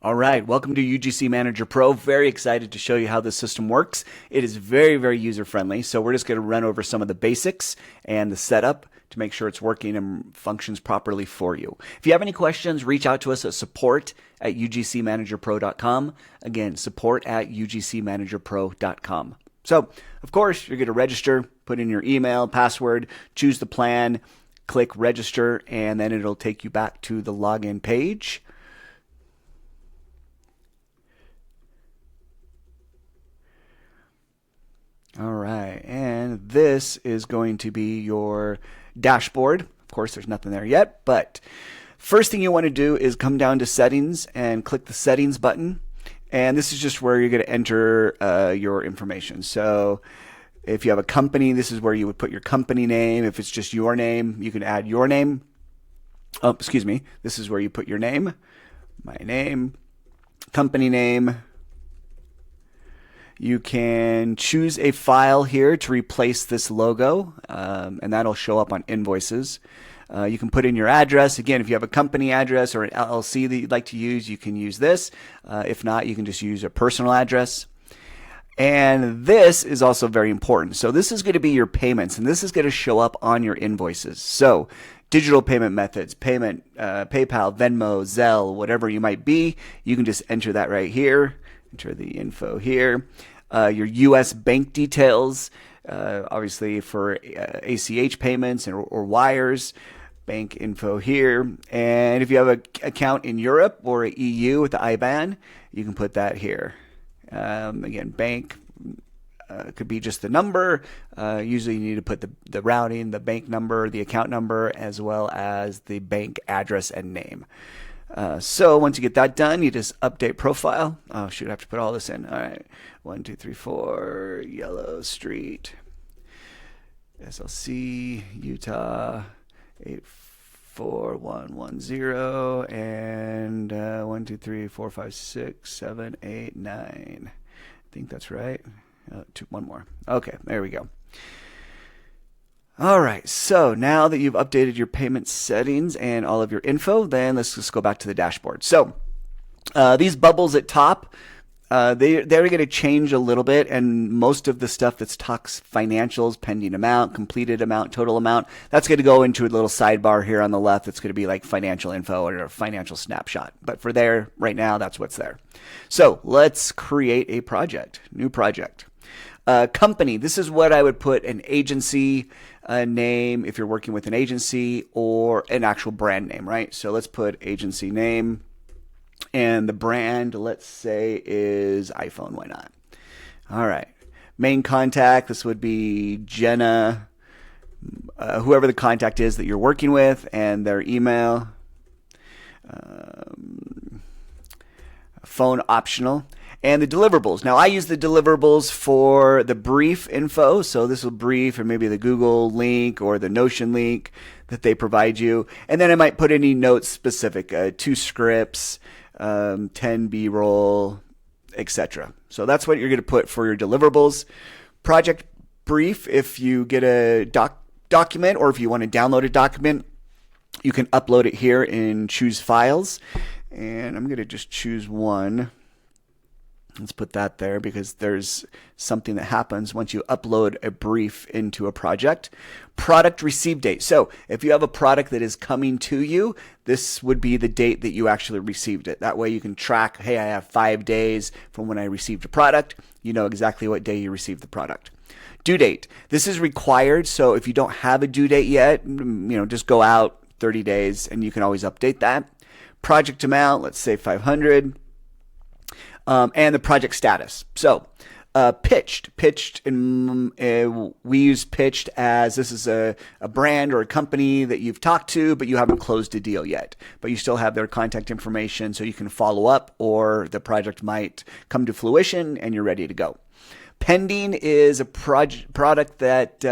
All right, welcome to UGC Manager Pro. Very excited to show you how this system works. It is very, very user-friendly. So we're just going to run over some of the basics and the setup to make sure it's working and functions properly for you. If you have any questions, reach out to us at support@ugcmanagerpro.com. Again, support@ugcmanagerpro.com. So, of course, you're going to register, put in your email, password, choose the plan, click register, and then it'll take you back to the login page. All right, and this is going to be your dashboard. Of course, there's nothing there yet, but first thing you want to do is come down to settings and click the settings button. And this is just where you're going to enter your information. So if you have a company, this is where you would put your company name. If it's just your name, you can add your name. Oh, excuse me. This is where you put your name, my name, company name. You can choose a file here to replace this logo, and that'll show up on invoices. You can put in your address. Again, if you have a company address or an LLC that you'd like to use, you can use this. If not, you can just use a personal address. And this is also very important. So this is going to be your payments, and this is going to show up on your invoices. So digital payment methods, payment, PayPal, Venmo, Zelle, whatever you might be, you can just enter that right here. Enter the info here. Your U.S. bank details, obviously for ACH payments or wires, bank info here. And if you have an account in Europe or EU with the IBAN, you can put that here. Again, bank could be just the number. Usually you need to put the routing, the bank number, the account number, as well as the bank address and name. So once you get that done, you just update profile. Oh shoot, I have to put all this in. All right, 1, 2, 3, 4, Yellow Street, SLC, Utah, 84110, and 1, 2, 3, 4, 5, 6, 7, 8, 9. I think that's right. One more. Okay, there we go. All right, so now that you've updated your payment settings and all of your info, then let's just go back to the dashboard. So these bubbles at top, they're going to change a little bit, and most of the stuff that's talks financials, pending amount, completed amount, total amount, that's going to go into a little sidebar here on the left. It's going to be like financial info or a financial snapshot. But for there, right now, that's what's there. So let's create a project, new project. Company, this is what I would put an agency name if you're working with an agency, or an actual brand name, right? So let's put agency name, and the brand, let's say, is iPhone. Why not? All right. Main contact, this would be Jenna, whoever the contact is that you're working with, and their email. Phone optional. And the deliverables. Now, I use the deliverables for the brief info. So this will brief, or maybe the Google link or the Notion link that they provide you. And then I might put any notes specific, 2 scripts, 10 B-roll, etc. So that's what you're going to put for your deliverables. Project brief, if you get a document, or if you want to download a document, you can upload it here and choose files. And I'm going to just choose one. Let's put that there, because there's something that happens once you upload a brief into a project. Product receive date. So if you have a product that is coming to you, this would be the date that you actually received it. That way you can track, hey, I have 5 days from when I received a product. You know exactly what day you received the product. Due date. This is required. So if you don't have a due date yet, just go out 30 days and you can always update that. Project amount, let's say 500. And the project status. So pitched, and we use pitched as this is a brand or a company that you've talked to, but you haven't closed a deal yet. But you still have their contact information, so you can follow up, or the project might come to fruition and you're ready to go. Pending is a project that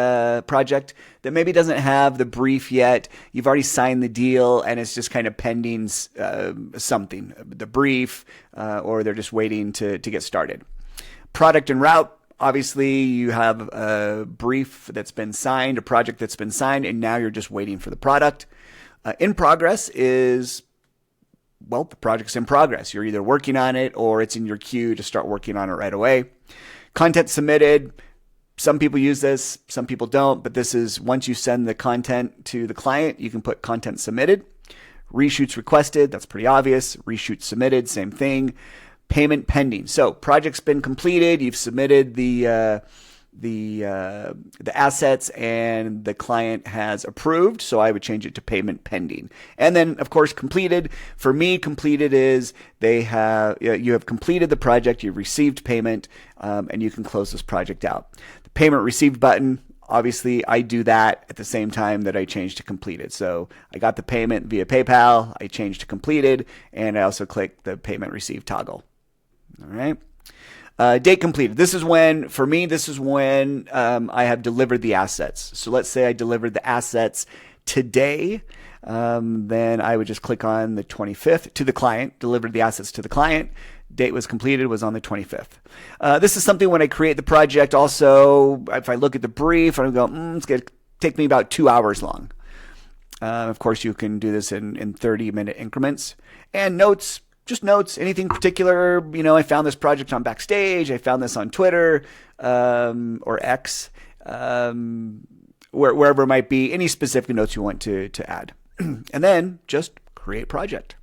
maybe doesn't have the brief yet. You've already signed the deal, and it's just kind of pending something, the brief, or they're just waiting to get started. Product and route. Obviously, you have a brief that's been signed, a project that's been signed, and now you're just waiting for the product. In progress is well, the project's in progress. You're either working on it or it's in your queue to start working on it right away. Content submitted. Some people use this, some people don't, but this is once you send the content to the client, you can put content submitted. Reshoots requested, that's pretty obvious. Reshoots submitted, same thing. Payment pending. So project's been completed. You've submitted the assets and the client has approved. So I would change it to payment pending. And then of course completed. For me, completed is you have completed the project, you've received payment, and you can close this project out. The payment received button. Obviously, I do that at the same time that I change to completed. So I got the payment via PayPal, I changed to completed, and I also click the payment received toggle. All right. Date completed. This is when I have delivered the assets. So let's say I delivered the assets today. Then I would just click on the 25th to the client, delivered the assets to the client. Date was completed was on the 25th. This is something when I create the project. Also, if I look at the brief, I go, it's going to take me about 2 hours long. Of course, you can do this in 30-minute increments. And notes, just notes, anything particular. I found this project on Backstage. I found this on Twitter or X, wherever it might be. Any specific notes you want to add. And then just create project.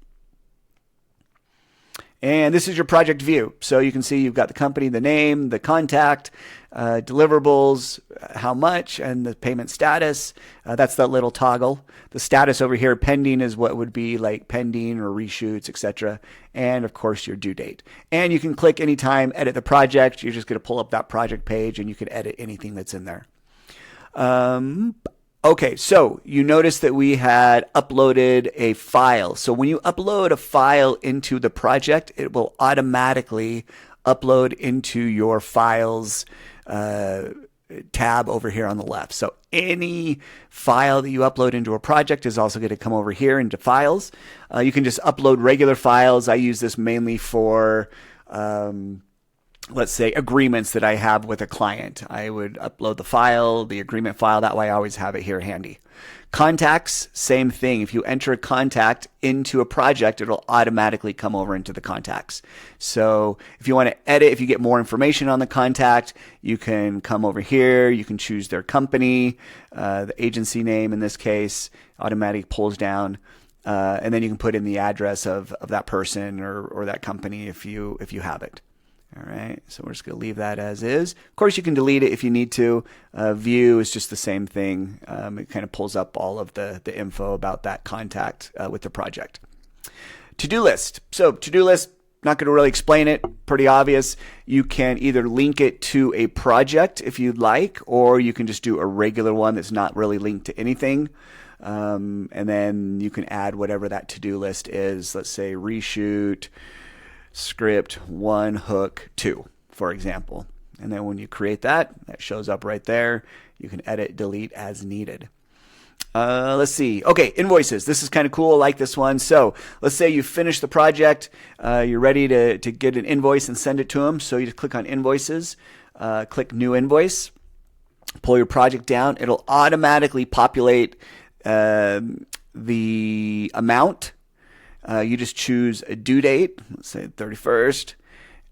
And this is your project view. So you can see you've got the company, the name, the contact, deliverables, how much, and the payment status. That's that little toggle. The status over here, pending, is what would be like pending or reshoots, etc. And of course, your due date. And you can click anytime, edit the project. You're just going to pull up that project page and you can edit anything that's in there. Okay, so you notice that we had uploaded a file. So when you upload a file into the project, it will automatically upload into your files tab over here on the left. So any file that you upload into a project is also going to come over here into files. You can just upload regular files. I use this mainly for let's say agreements that I have with a client. I would upload the file, the agreement file. That way I always have it here handy. Contacts, same thing. If you enter a contact into a project, it'll automatically come over into the contacts. So if you want to edit, if you get more information on the contact, you can come over here. You can choose their company, the agency name in this case, automatically pulls down. And then you can put in the address of that person or that company if you have it. All right, so we're just going to leave that as is. Of course, you can delete it if you need to. View is just the same thing. It kind of pulls up all of the info about that contact with the project. To-do list. So to-do list, not going to really explain it. Pretty obvious. You can either link it to a project if you'd like, or you can just do a regular one that's not really linked to anything. And then you can add whatever that to-do list is. Let's say reshoot script 1 hook 2, for example. And then when you create that shows up right there. You can edit, delete as needed. Let's see. Okay, invoices. This is kind of cool. I like this one. So let's say you finish the project. You're ready to get an invoice and send it to them. So you just click on invoices, click new invoice, pull your project down. It'll automatically populate the amount. You just choose a due date, let's say 31st,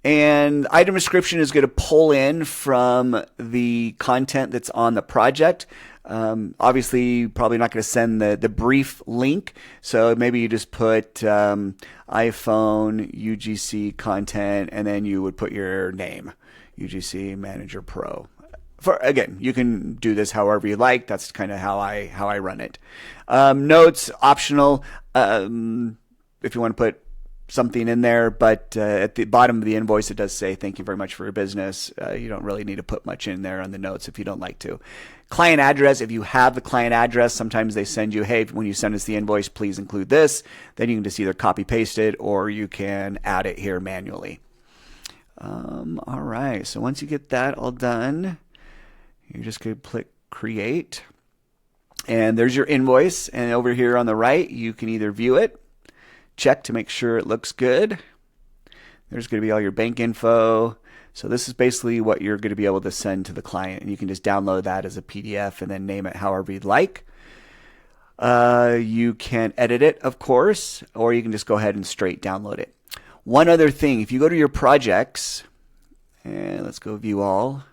and item description is going to pull in from the content that's on the project. Obviously, probably not going to send the brief link, so maybe you just put iPhone UGC content, and then you would put your name, UGC Manager Pro. Again, you can do this however you like. That's kind of how I run it. Notes optional. If you want to put something in there, but at the bottom of the invoice, it does say, thank you very much for your business. You don't really need to put much in there on the notes if you don't like to. Client address, if you have the client address, sometimes they send you, hey, when you send us the invoice, please include this. Then you can just either copy paste it or you can add it here manually. All right, so once you get that all done, you're just going to click create. And there's your invoice. And over here on the right, you can either view it, check to make sure it looks good. There's going to be all your bank info. So this is basically what you're going to be able to send to the client. And you can just download that as a PDF and then name it however you'd like. You can edit it, of course, or you can just go ahead and straight download it. One other thing, if you go to your projects, and let's go view all.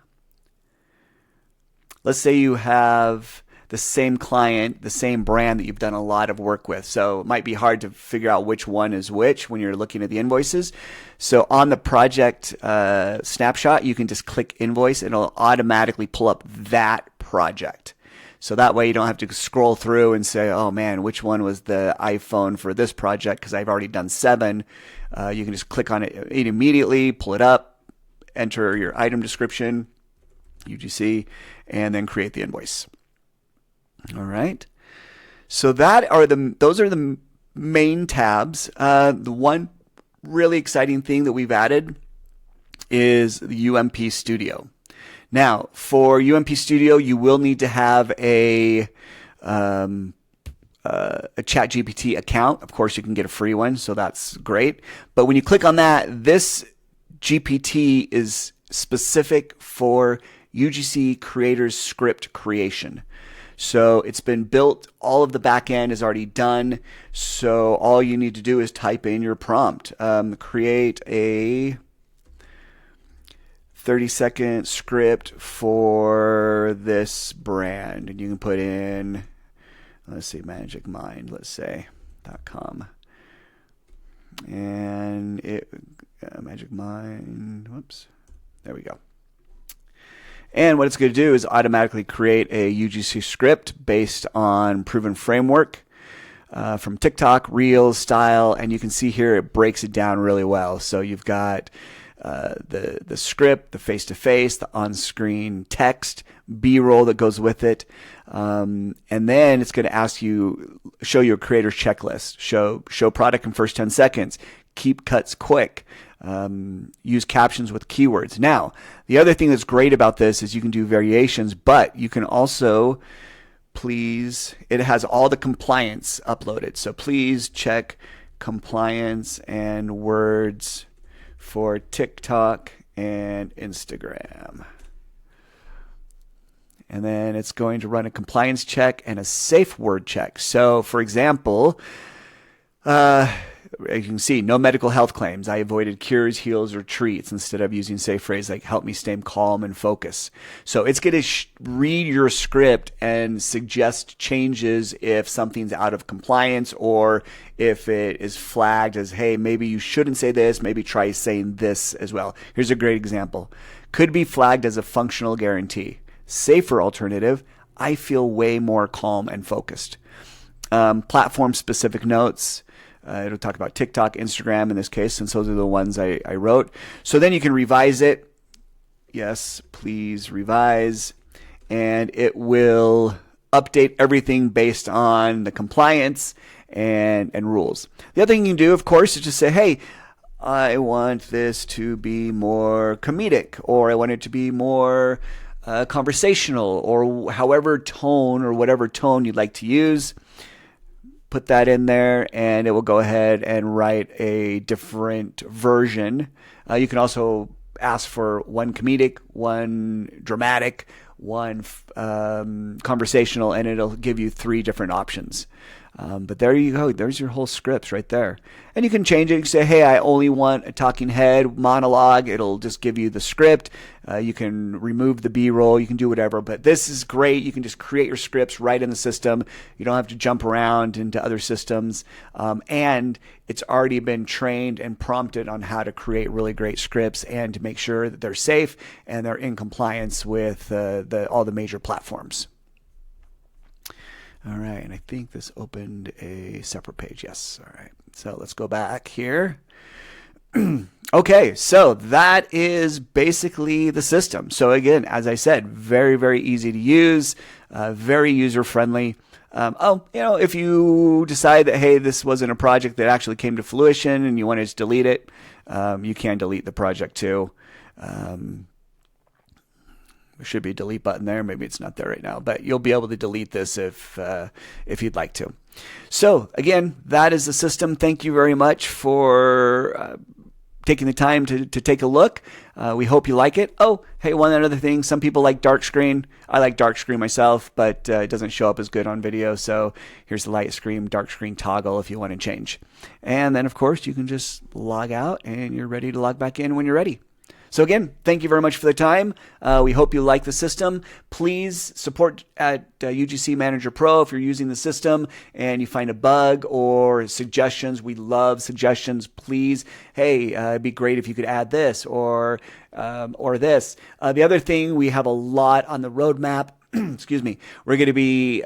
Let's say you have the same client, the same brand that you've done a lot of work with. So it might be hard to figure out which one is which when you're looking at the invoices. So on the project snapshot, you can just click invoice and it'll automatically pull up that project. So that way you don't have to scroll through and say, oh man, which one was the iPhone for this project? Because I've already done 7. You can just click on it immediately, pull it up, enter your item description, UGC, and then create the invoice. All right. So those are the main tabs. The one really exciting thing that we've added is the UMP Studio. Now, for UMP Studio, you will need to have a ChatGPT account. Of course, you can get a free one, so that's great. But when you click on that, this GPT is specific for UGC Creators Script creation. So it's been built, all of the back end is already done. So all you need to do is type in your prompt. Create a 30-second script for this brand. And you can put in, let's see, Magic Mind, let's say, .com. And Magic Mind, whoops, there we go. And what it's going to do is automatically create a UGC script based on proven framework from TikTok, Reels, Style, and you can see here it breaks it down really well. So you've got the script, the face-to-face, the on-screen text, B-roll that goes with it, and then it's going to ask you, show you a creator's checklist, show product in first 10 seconds, keep cuts quick. Use captions with keywords. Now, the other thing that's great about this is you can do variations, but you can also, it has all the compliance uploaded. So please check compliance and words for TikTok and Instagram. And then it's going to run a compliance check and a safe word check. So, for example, as you can see, no medical health claims. I avoided cures, heals, or treats instead of using safe phrase like help me stay calm and focus. So it's going to read your script and suggest changes if something's out of compliance or if it is flagged as, hey, maybe you shouldn't say this, maybe try saying this as well. Here's a great example. Could be flagged as a functional guarantee. Safer alternative, I feel way more calm and focused. Platform-specific notes. It'll talk about TikTok, Instagram in this case, since those are the ones I wrote. So then you can revise it. Yes, please revise. And it will update everything based on the compliance and rules. The other thing you can do, of course, is just say, hey, I want this to be more comedic, or I want it to be more conversational, or however tone or whatever tone you'd like to use. Put that in there and it will go ahead and write a different version. You can also ask for one comedic, one dramatic, one conversational, and it'll give you 3 different options. But there you go. There's your whole scripts right there. And you can change it. You can say, hey, I only want a talking head monologue. It'll just give you the script. You can remove the B-roll. You can do whatever. But this is great. You can just create your scripts right in the system. You don't have to jump around into other systems. And it's already been trained and prompted on how to create really great scripts and to make sure that they're safe and they're in compliance with all the major platforms. All right, and I think this opened a separate page. Yes, all right. So let's go back here. Okay, so that is basically the system. So again, as I said, very, very easy to use, very user-friendly. If you decide that, hey, this wasn't a project that actually came to fruition and you want to just delete it, you can delete the project too. There should be a delete button there. Maybe it's not there right now, but you'll be able to delete this if you'd like to. So again, that is the system. Thank you very much for taking the time to take a look. We hope you like it. Oh, hey, one other thing. Some people like dark screen. I like dark screen myself, but it doesn't show up as good on video. So here's the light screen, dark screen toggle if you want to change. And then, of course, you can just log out and you're ready to log back in when you're ready. So again, thank you very much for the time. We hope you like the system. Please support at UGC Manager Pro if you're using the system and you find a bug or suggestions. We love suggestions. Please, hey, it'd be great if you could add this or this. The other thing, we have a lot on the roadmap. Excuse me. We're going to be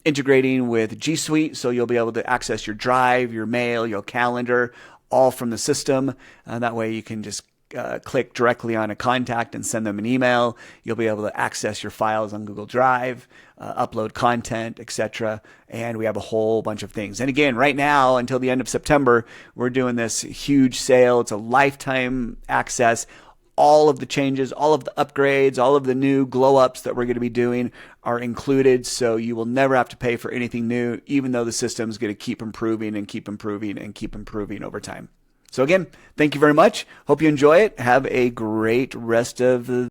integrating with G Suite, so you'll be able to access your Drive, your mail, your calendar, all from the system. That way you can just click directly on a contact and send them an email. You'll be able to access your files on Google Drive, upload content, etc. And we have a whole bunch of things. And again, right now, until the end of September, we're doing this huge sale. It's a lifetime access. All of the changes, all of the upgrades, all of the new glow ups that we're going to be doing are included. So you will never have to pay for anything new, even though the system is going to keep improving and keep improving and keep improving over time. So again, thank you very much. Hope you enjoy it. Have a great rest of the